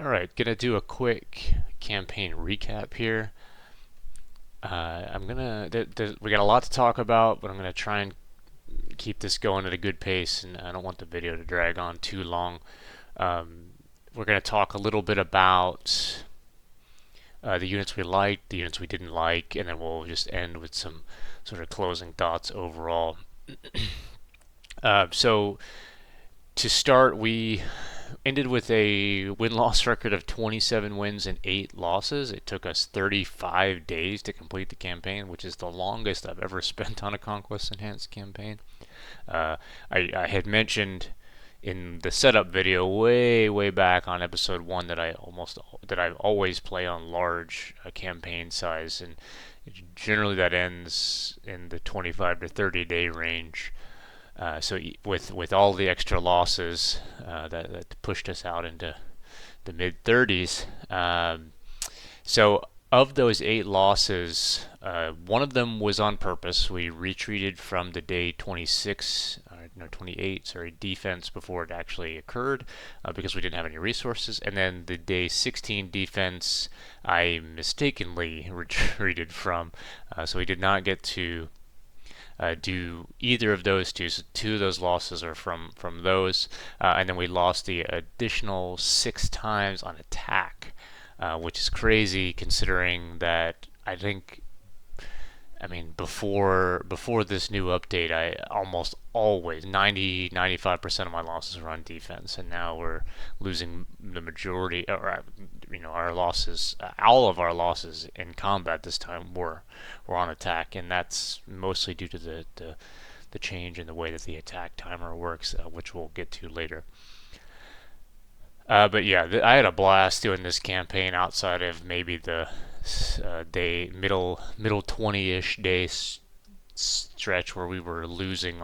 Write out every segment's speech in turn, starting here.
Alright, gonna do a quick campaign recap here. We got a lot to talk about, but I'm gonna try and keep this going at a good pace, and I don't want the video to drag on too long. We're gonna talk a little bit about the units we liked, the units we didn't like, and then we'll just end with some sort of closing thoughts overall. So to start, we ended with a win-loss record of 27 wins and 8 losses. It took us 35 days to complete the campaign, which is the longest I've ever spent on a Conquest Enhanced campaign. I had mentioned in the setup video way back on episode 1 that I always play on large campaign size, and generally that ends in the 25 to 30 day range. So with all the extra losses that pushed us out into the mid 30s. So of those 8 losses, one of them was on purpose. We retreated from the day 28 defense before it actually occurred because we didn't have any resources. And then the day 16 defense, I mistakenly retreated from. So we did not get to do either of those two. So 2 of those losses are from those, and then we lost the additional 6 times on attack, which is crazy considering that I mean before this new update, I almost always 95% of my losses were on defense, and now we're losing the majority, or our losses, all of our losses in combat this time were on attack, and that's mostly due to the change in the way that the attack timer works, which we'll get to later. But yeah, I had a blast doing this campaign outside of maybe the middle 20-ish day stretch where we were losing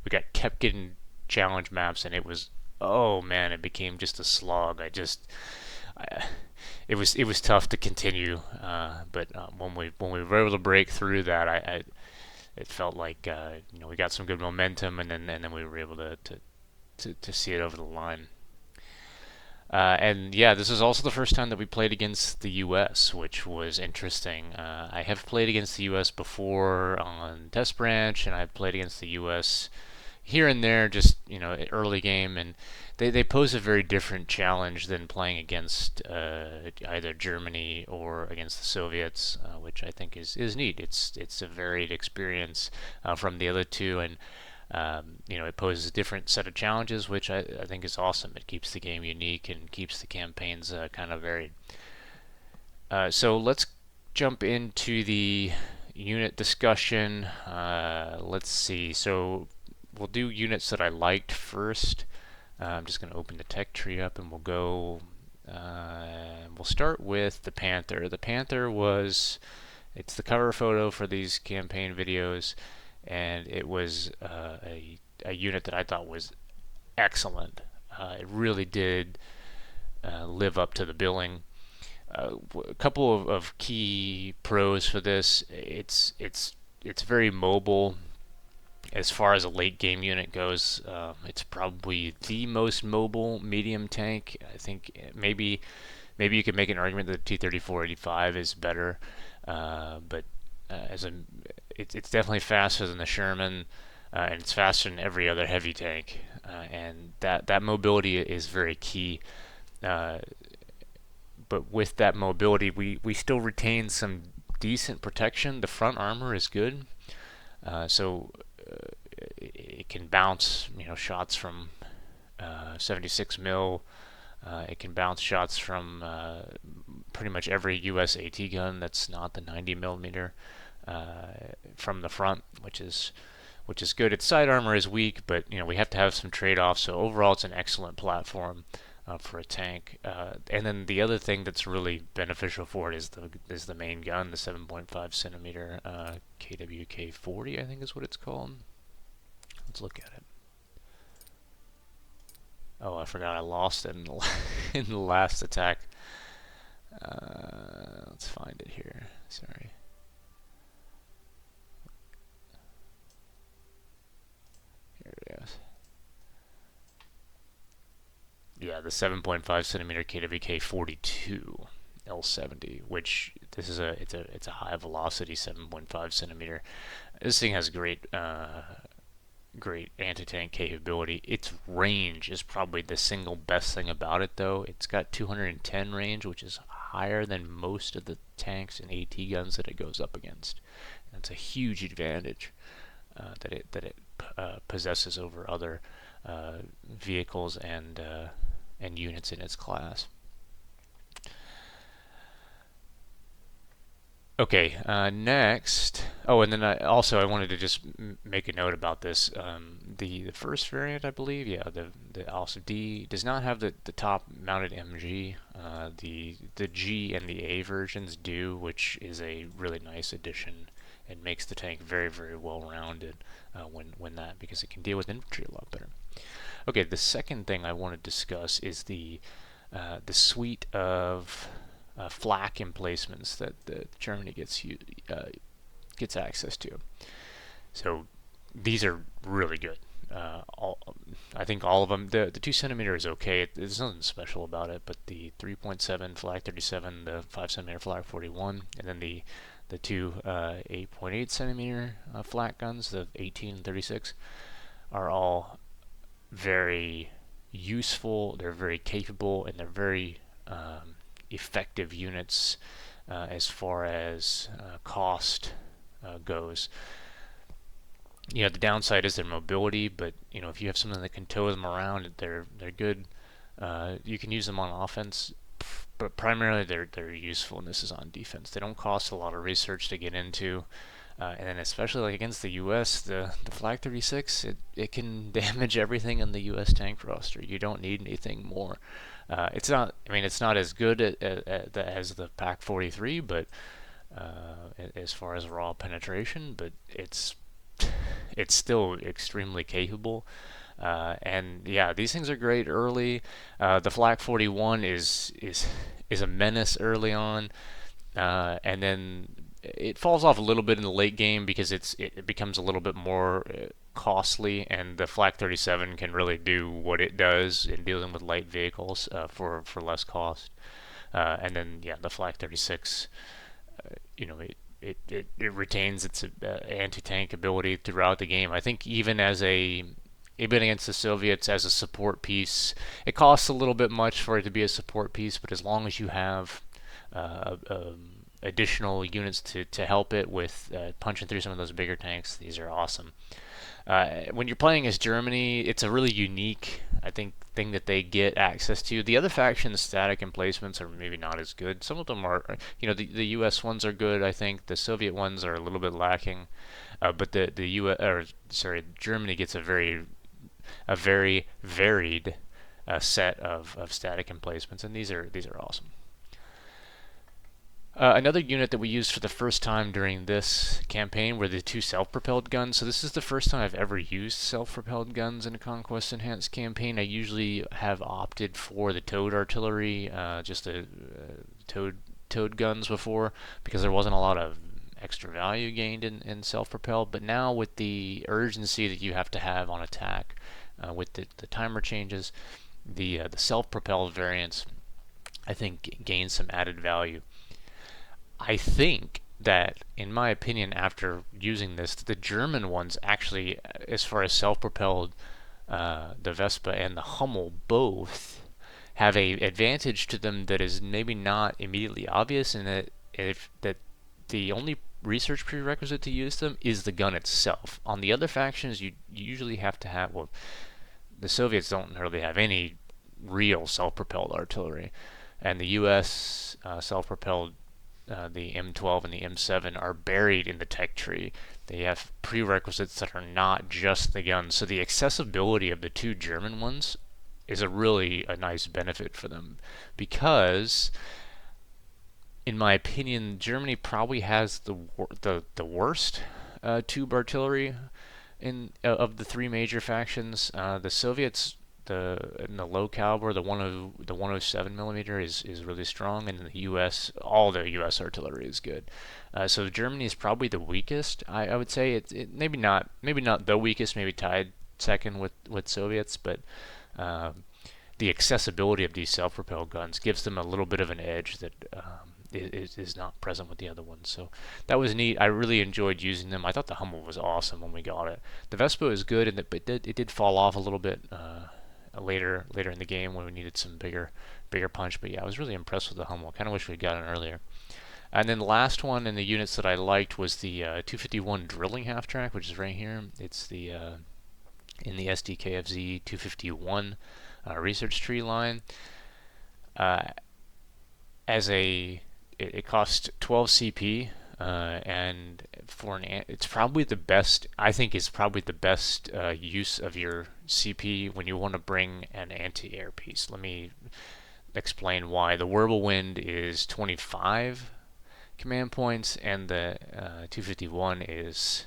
we kept getting challenge maps, and it was, oh man, it became just a slog. It was tough to continue, but when we were able to break through that, it felt like we got some good momentum, and then we were able to see it over the line. And yeah, this is also the first time that we played against the U.S., which was interesting. I have played against the U.S. before on Test Branch, and I've played against the U.S. here and there, just early game, and they pose a very different challenge than playing against either Germany or against the Soviets, which I think is neat. It's a varied experience from the other two, and it poses a different set of challenges, which I think is awesome. It keeps the game unique and keeps the campaigns kind of varied. So let's jump into the unit discussion. Let's see. So we'll do units that I liked first. I'm just going to open the tech tree up, and we'll go. We'll start with the Panther. The Panther it's the cover photo for these campaign videos, and it was a unit that I thought was excellent. It really did live up to the billing. A couple of key pros for this. It's very mobile. As far as a late game unit goes, it's probably the most mobile medium tank. I think maybe you could make an argument that the T-34-85 is better, but it's definitely faster than the Sherman, and it's faster than every other heavy tank, and that mobility is very key. But with that mobility, we still retain some decent protection. The front armor is good, so it can bounce shots from 76 mil. It can bounce shots from pretty much every US AT gun that's not the 90 millimeter from the front, which is good. Its side armor is weak, but we have to have some trade-offs. So overall, it's an excellent platform for a tank. And then the other thing that's really beneficial for it is the main gun, the 7.5 centimeter KWK-40, I think is what it's called. Let's look at it. Oh, I forgot I lost it in the last attack. Let's find it here. Sorry. Here it is. yeah, the 7.5 centimeter KWK 42 L70, which this is a high velocity 7.5 centimeter. This thing has great anti-tank capability. Its range is probably the single best thing about it, though. It's got 210 range, which is higher than most of the tanks and AT guns that it goes up against. That's a huge advantage that it possesses over other vehicles and units in its class. Okay, next. Oh, and then I wanted to just make a note about this. The first variant, I believe, yeah, the also D does not have the top mounted MG. The G and the A versions do, which is a really nice addition. It makes the tank very well rounded when that, because it can deal with infantry a lot better. Okay, the second thing I want to discuss is the suite of FlaK emplacements that Germany gets access to. So these are really good. I think all of them. The 2 centimeter is okay. There's nothing special about it, but the 3.7 FlaK 37, the 5 centimeter FlaK 41, and then the two 8.8 centimeter FlaK guns, the 18 and 36, are all very useful. They're very capable, and they're very effective units as far as cost goes. You know, the downside is their mobility, but you know, if you have something that can tow them around, they're good. You can use them on offense, but primarily their usefulness is on defense. They don't cost a lot of research to get into. And then especially like against the U.S., the FlaK 36, it can damage everything in the U.S. tank roster. You don't need anything more. It's not. I mean, it's not as good as the PaK 43, but as far as raw penetration, but it's still extremely capable. And yeah, these things are great early. The FlaK 41 is a menace early on, and then it falls off a little bit in the late game because it becomes a little bit more costly, and the FlaK 37 can really do what it does in dealing with light vehicles for less cost. And then yeah, the FlaK 36, you know, it retains its anti-tank ability throughout the game. I think even against the Soviets as a support piece, it costs a little bit much for it to be a support piece, but as long as you have additional units to help it with punching through some of those bigger tanks, these are awesome. When you're playing as Germany, it's a really unique, I think, thing that they get access to. The other faction's static emplacements are maybe not as good. Some of them are, you know, the U.S. ones are good. I think the Soviet ones are a little bit lacking, but the Germany gets a very varied set of static emplacements, and these are awesome. Another unit that we used for the first time during this campaign were the two self-propelled guns. So this is the first time I've ever used self-propelled guns in a Conquest Enhanced campaign. I usually have opted for the towed artillery, just the towed guns before, because there wasn't a lot of extra value gained in self-propelled. But now with the urgency that you have to have on attack, with the timer changes, the self-propelled variants, I think, gain some added value. I think that, in my opinion, after using this, the German ones actually, as far as self-propelled, the Wespe and the Hummel both have a advantage to them that is maybe not immediately obvious, in that the only research prerequisite to use them is the gun itself. On the other factions, you usually have to have, well, the Soviets don't really have any real self-propelled artillery, and the U.S. Self-propelled, the M12 and the M7, are buried in the tech tree. They have prerequisites that are not just the guns. So the accessibility of the two German ones is a nice benefit for them, because, in my opinion, Germany probably has the worst tube artillery of the three major factions. The Soviets, in the low caliber, the 107 millimeter is really strong, and in the U.S., all the U.S. artillery is good. So Germany is probably the weakest. I would say it maybe not the weakest, maybe tied second with Soviets, but the accessibility of these self-propelled guns gives them a little bit of an edge that is not present with the other ones. So that was neat. I really enjoyed using them. I thought the Hummel was awesome when we got it. The Vespa is good, but it did fall off a little bit later in the game when we needed some bigger punch. But yeah, I was really impressed with the Hummel. Kind of wish we'd gotten it earlier. And then the last one in the units that I liked was the 251 drilling half track, which is right here. It's the in the SdKfz 251 research tree line. It costs 12 CP, and it's probably the best. I think it's probably the best use of your CP when you want to bring an anti-air piece. Let me explain why. The Wirbelwind is 25 command points, and the 251 is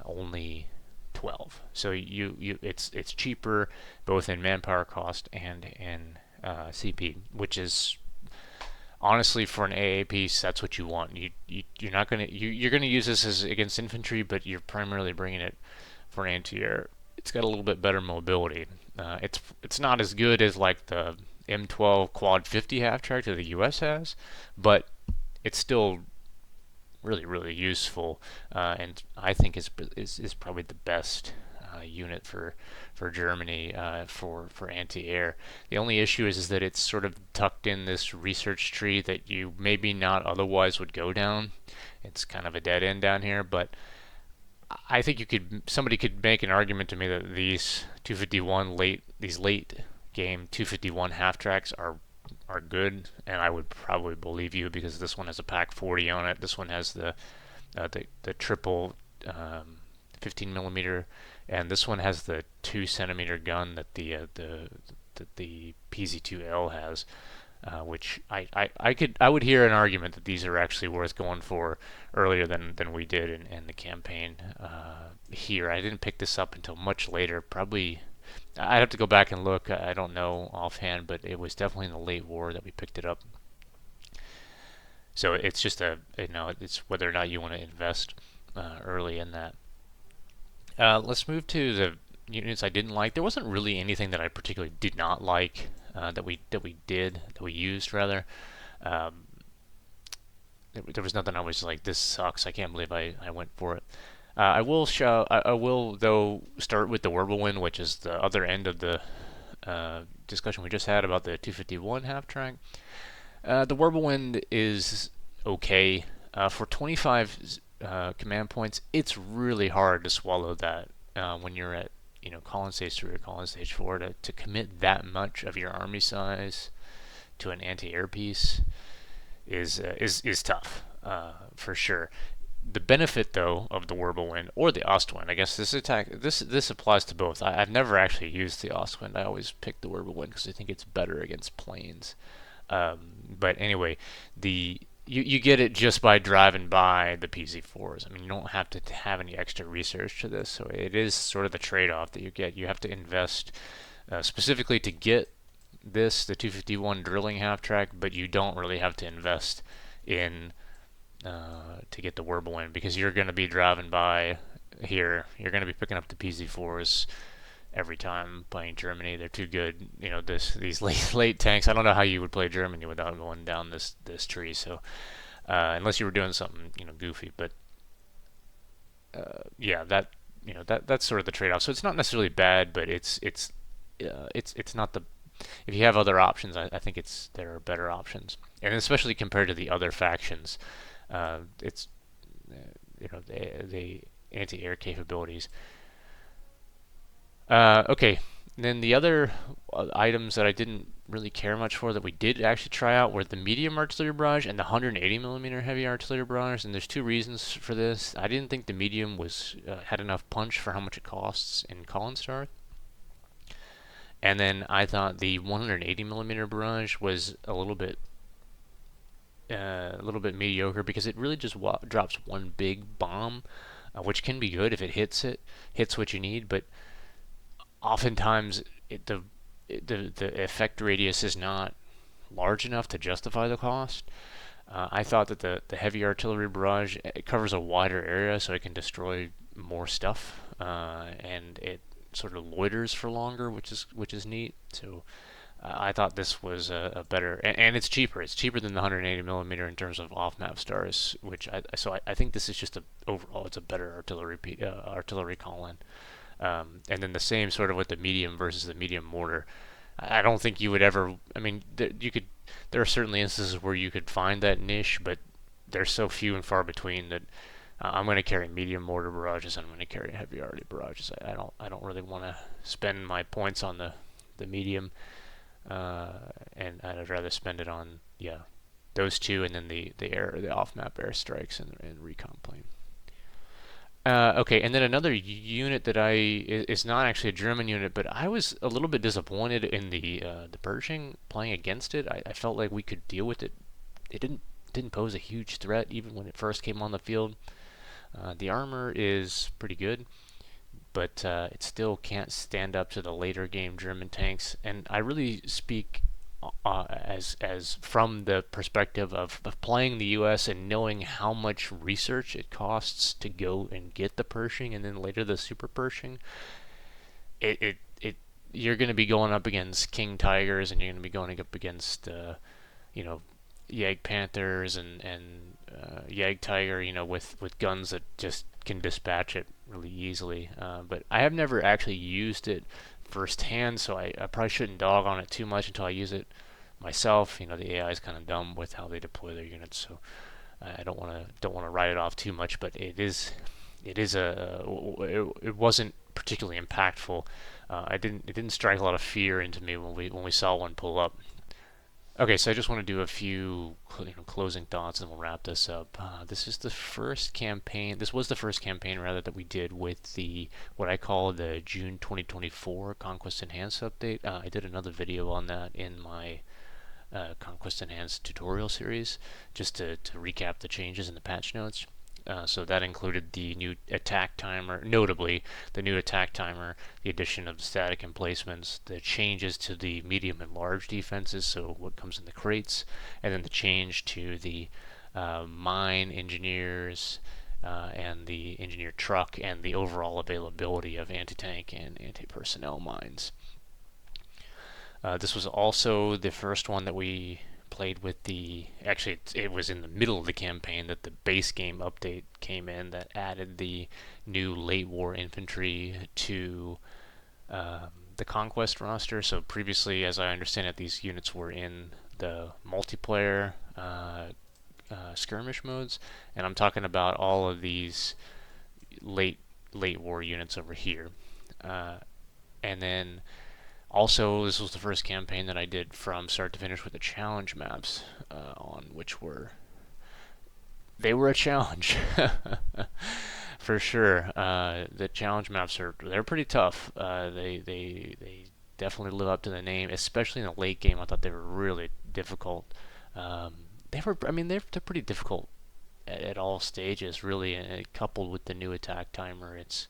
only 12. So it's cheaper both in manpower cost and in CP, which is honestly for an AA piece, that's what you want. You're not gonna you're gonna use this as against infantry, but you're primarily bringing it for anti-air. It's got a little bit better mobility. It's not as good as like the M12 Quad 50 half track that the US has, but it's still really useful, and I think is probably the best unit for Germany for anti-air. The only issue is that it's sort of tucked in this research tree that you maybe not otherwise would go down. It's kind of a dead end down here, but I think somebody could make an argument to me that these 251 these late game 251 half tracks are good, and I would probably believe you because this one has a pack 40 on it. This one has the triple 15 millimeter, and this one has the 2 centimeter gun that the PZ2L has, which I would hear an argument that these are actually worth going for earlier than we did in the campaign here. I didn't pick this up until much later, probably. I'd have to go back and look. I don't know offhand, but it was definitely in the late war that we picked it up. So it's just it's whether or not you want to invest early in that. Let's move to the units I didn't like. There wasn't really anything that I particularly did not like that we used rather. There was nothing I was like, this sucks. I can't believe I went for it. I will though start with the Wirbelwind, which is the other end of the discussion we just had about the 251 half track. The Wirbelwind is okay for 25 command points. It's really hard to swallow that when you're at Colin Stage 3 or Colin Stage 4 to commit that much of your army size to an anti-air piece is tough for sure. The benefit, though, of the Wirbelwind or the Ostwind, I guess this applies to both. I've never actually used the Ostwind. I always pick the Wirbelwind because I think it's better against planes. But anyway, you get it just by driving by the PZ4s. I mean, you don't have to have any extra research to this, so it is sort of the trade-off that you get. You have to invest specifically to get the 251 drilling half track, but you don't really have to invest in to get the Wirbelwind because you're going to be driving by here. You're going to be picking up the PZ4s every time playing Germany. They're too good. These late tanks. I don't know how you would play Germany without going down this tree. So unless you were doing something goofy, but yeah, that's sort of the trade-off. So it's not necessarily bad, but it's not the. If you have other options, I think there are better options, and especially compared to the other factions. It's the anti-air capabilities. Okay, then the other items that I didn't really care much for that we did actually try out were the medium artillery barrage and the 180 millimeter heavy artillery barrage. And there's two reasons for this. I didn't think the medium had enough punch for how much it costs in Collinstar. And then I thought the 180 millimeter barrage was a little bit mediocre because it really just drops one big bomb, which can be good if it hits what you need, but oftentimes the effect radius is not large enough to justify the cost. I thought that the heavy artillery barrage, it covers a wider area, so it can destroy more stuff, and it sort of loiters for longer, which is neat. So I thought this was a better, and it's cheaper. It's cheaper than the 180 millimeter in terms of off-map stars, which I think this is just a overall it's a better artillery call-in. And then the same sort of with the medium versus the medium mortar. I don't think you would ever. I mean, you could. There are certainly instances where you could find that niche, but they're so few and far between that I'm going to carry medium mortar barrages and I'm going to carry heavy arty barrages. I don't really want to spend my points on the medium, and I'd rather spend it on those two and then the off map airstrikes and recon plane. Okay, and then another unit that is not actually a German unit, but I was a little bit disappointed in the Pershing playing against it. I felt like we could deal with it. It didn't pose a huge threat even when it first came on the field. The armor is pretty good, but it still can't stand up to the later game German tanks. And I really speak as from the perspective of playing the U.S. and knowing how much research it costs to go and get the Pershing and then later the Super Pershing. It you're going to be going up against King Tigers and you're going to be going up against Yag Panthers and Yag Tiger, with guns that just can dispatch it really easily. But I have never actually used it firsthand, so I probably shouldn't dog on it too much until I use it myself. The AI is kind of dumb with how they deploy their units, so I don't want to write it off too much. But it wasn't particularly impactful. It didn't strike a lot of fear into me when we saw one pull up. Okay, so I just want to do a few closing thoughts and we'll wrap this up. This was the first campaign rather that we did with the what I call the June 2024 Conquest Enhanced update. I did another video on that in my Conquest Enhanced tutorial series just to recap the changes in the patch notes. So that included the new attack timer, notably the new attack timer, the addition of the static emplacements, the changes to the medium and large defenses, so what comes in the crates, and then the change to the mine engineers and the engineer truck and the overall availability of anti-tank and anti-personnel mines. This was also the first one that we played with actually it was in the middle of the campaign that the base game update came in that added the new late war infantry to the Conquest roster. So previously, as I understand it, these units were in the multiplayer skirmish modes, and I'm talking about all of these late war units over here. And then also, this was the first campaign that I did from start to finish with the challenge maps, on which they were a challenge for sure. The challenge maps they're pretty tough. They definitely live up to the name, especially in the late game. I thought they were really difficult. They're pretty difficult at all stages, really. And coupled with the new attack timer, it's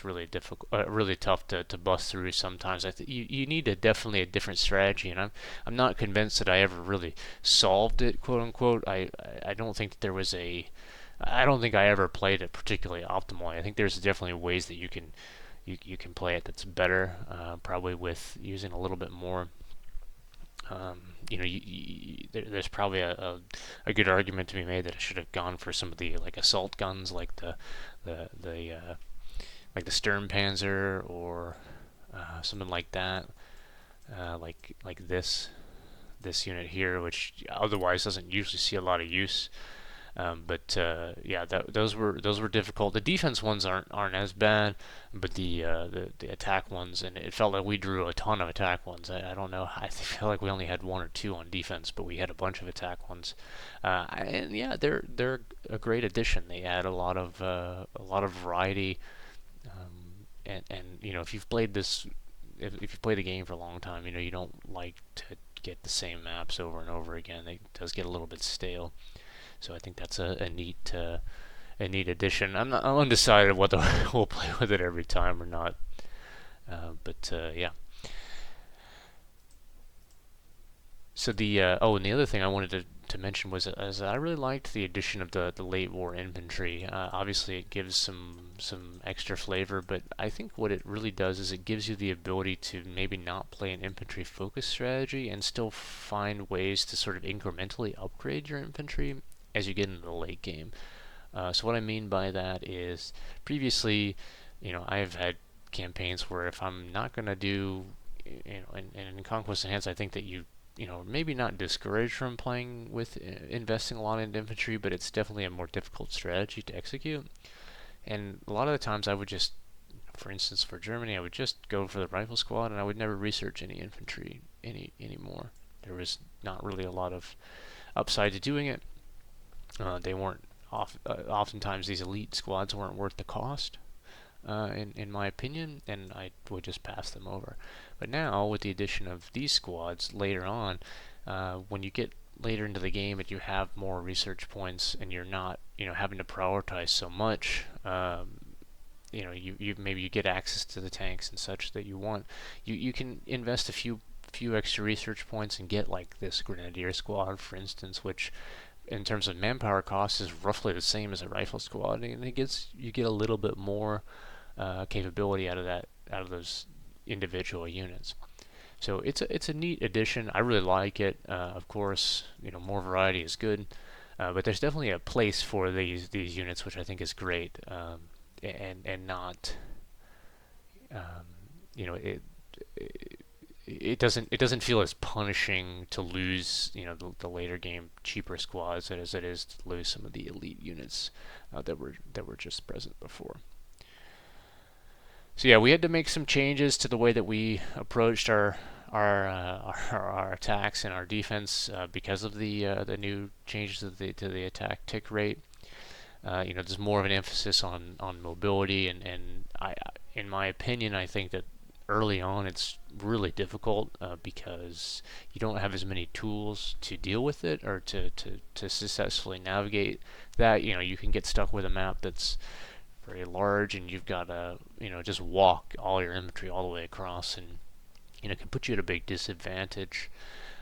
really difficult, really tough to bust through sometimes. You need definitely a different strategy, and I'm not convinced that I ever really solved it, quote unquote. I don't think that there was I don't think I ever played it particularly optimally. I think there's definitely ways that you can play it that's better, probably with using a little bit more. There's probably a good argument to be made that I should have gone for some of the assault guns, like the Sturm Panzer or something like that, like this unit here, which otherwise doesn't usually see a lot of use. But those were difficult. The defense ones aren't as bad, but the attack ones, and it felt like we drew a ton of attack ones. I don't know. I feel like we only had one or two on defense, but we had a bunch of attack ones. And yeah, they're a great addition. They add a lot of variety. And if you've played this, if you've played the game for a long time, you don't like to get the same maps over and over again. It does get a little bit stale. So I think that's a neat addition. I'm undecided whether we'll play with it every time or not. But yeah. So and the other thing I wanted to mention was I really liked the addition of the late war infantry. Obviously, it gives some extra flavor, but I think what it really does is it gives you the ability to maybe not play an infantry focus strategy and still find ways to sort of incrementally upgrade your infantry as you get into the late game. So what I mean by that is previously, I've had campaigns where if I'm not going to do, in Conquest Enhanced, I think that maybe not discouraged from playing with investing a lot in infantry, but it's definitely a more difficult strategy to execute. And a lot of the times I would just, for instance, for Germany, I would just go for the rifle squad, and I would never research any infantry anymore. There was not really a lot of upside to doing it. They weren't oftentimes these elite squads weren't worth the cost, in my opinion, and I would just pass them over. But now, with the addition of these squads later on, when you get later into the game and you have more research points and you're not, having to prioritize so much, maybe you get access to the tanks and such that you want, you can invest a few extra research points and get like this grenadier squad, for instance, which in terms of manpower cost is roughly the same as a rifle squad, and you get a little bit more capability out of those individual units. So it's a neat addition. I really like it. Of course, more variety is good, but there's definitely a place for these units, which I think is great, and not, it it doesn't feel as punishing to lose the later game cheaper squads as it is to lose some of the elite units that were just present before. So yeah, we had to make some changes to the way that we approached our attacks and our defense because of the new changes to the attack tick rate. There's more of an emphasis on mobility, and in my opinion, I think that early on it's really difficult because you don't have as many tools to deal with it or to successfully navigate that. You can get stuck with a map that's very large and you've got to just walk all your infantry all the way across, and it can put you at a big disadvantage.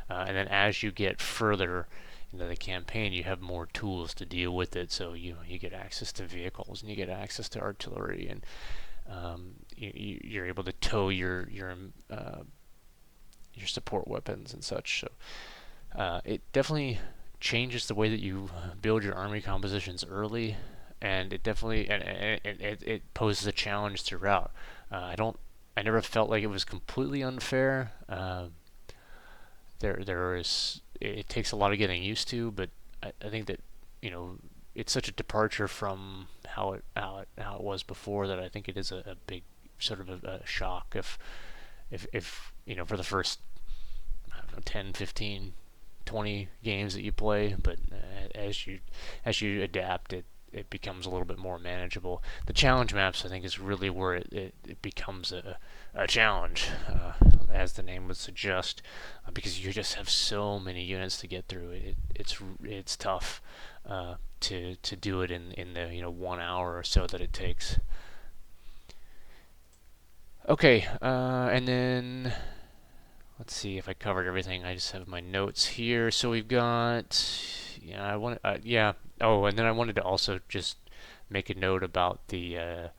And then as you get further into the campaign, you have more tools to deal with it. So you get access to vehicles and you get access to artillery, and you're able to tow your support weapons and such. So it definitely changes the way that you build your army compositions early, and it definitely it poses a challenge throughout. I never felt like it was completely unfair. It takes a lot of getting used to, but I think that it's such a departure from how it was before that I think it is a big sort of a shock if for the first, I don't know, 10, 15, 20 games that you play, but as you adapt, it becomes a little bit more manageable. The challenge maps, I think, is really where it becomes a challenge, as the name would suggest, because you just have so many units to get through. It's tough to do it in the 1 hour or so that it takes. Okay, and then let's see if I covered everything. I just have my notes here. So we've got, Oh, and then I wanted to also just make a note about the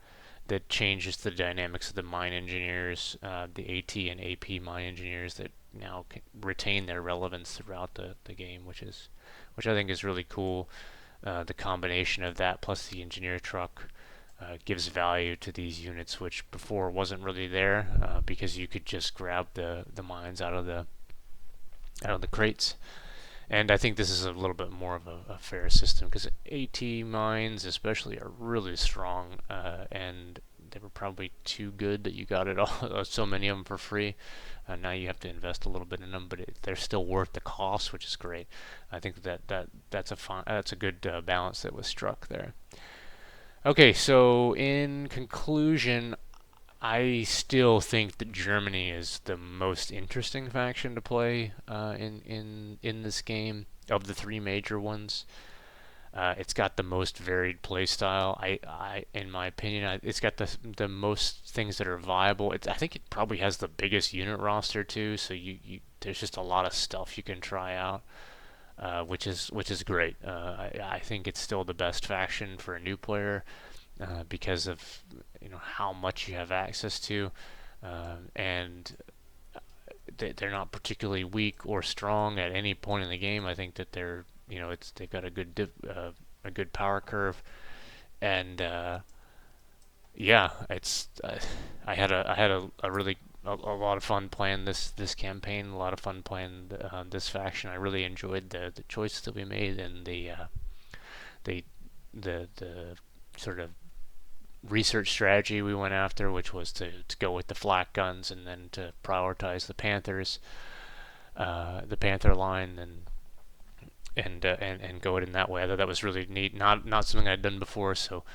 changes to the dynamics of the mine engineers, the AT and AP mine engineers that now retain their relevance throughout the game, which I think is really cool. The combination of that plus the engineer truck gives value to these units, which before wasn't really there, because you could just grab the mines out of the crates. And I think this is a little bit more of a fair system, because AT mines especially are really strong, and they were probably too good that you got it all, so many of them for free. Now you have to invest a little bit in them, but they're still worth the cost, which is great. I think that's a good balance that was struck there. Okay, so in conclusion, I still think that Germany is the most interesting faction to play in this game of the three major ones. It's got the most varied play style. In my opinion, it's got the most things that are viable. I think it probably has the biggest unit roster too. So there's just a lot of stuff you can try out. which is great. I think it's still the best faction for a new player because of how much you have access to, and they're not particularly weak or strong at any point in the game. I think that they've got a good power curve, and yeah, I had a really a lot of fun playing this campaign. A lot of fun playing this faction. I really enjoyed the choices that we made and the the sort of research strategy we went after, which was to go with the FlaK guns and then to prioritize the Panther line and go it in that way. I thought that was really neat. Not something I'd done before. So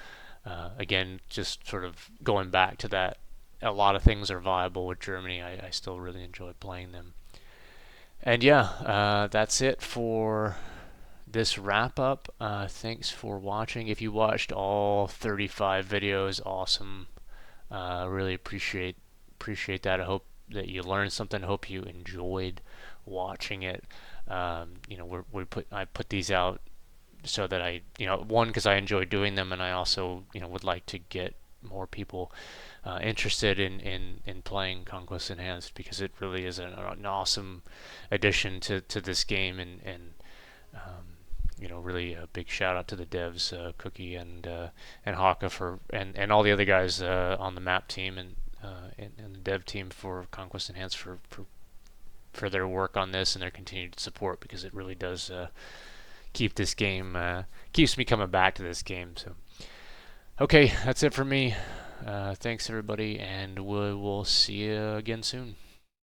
again, just sort of going back to that. A lot of things are viable with Germany. I still really enjoy playing them. And yeah, that's it for this wrap up. Thanks for watching. If you watched all 35 videos, awesome. Really appreciate that. I hope that you learned something. Hope you enjoyed watching it. I put these out so that one, because I enjoy doing them, and I also would like to get more people interested in playing Conquest Enhanced, because it really is an awesome addition to this game, and really a big shout out to the devs, Cookie and hawka and all the other guys on the map team and the dev team for Conquest Enhanced for their work on this and their continued support, because it really does keep this game keeps me coming back to this game. So okay, that's it for me. Thanks everybody, and we will see you again soon.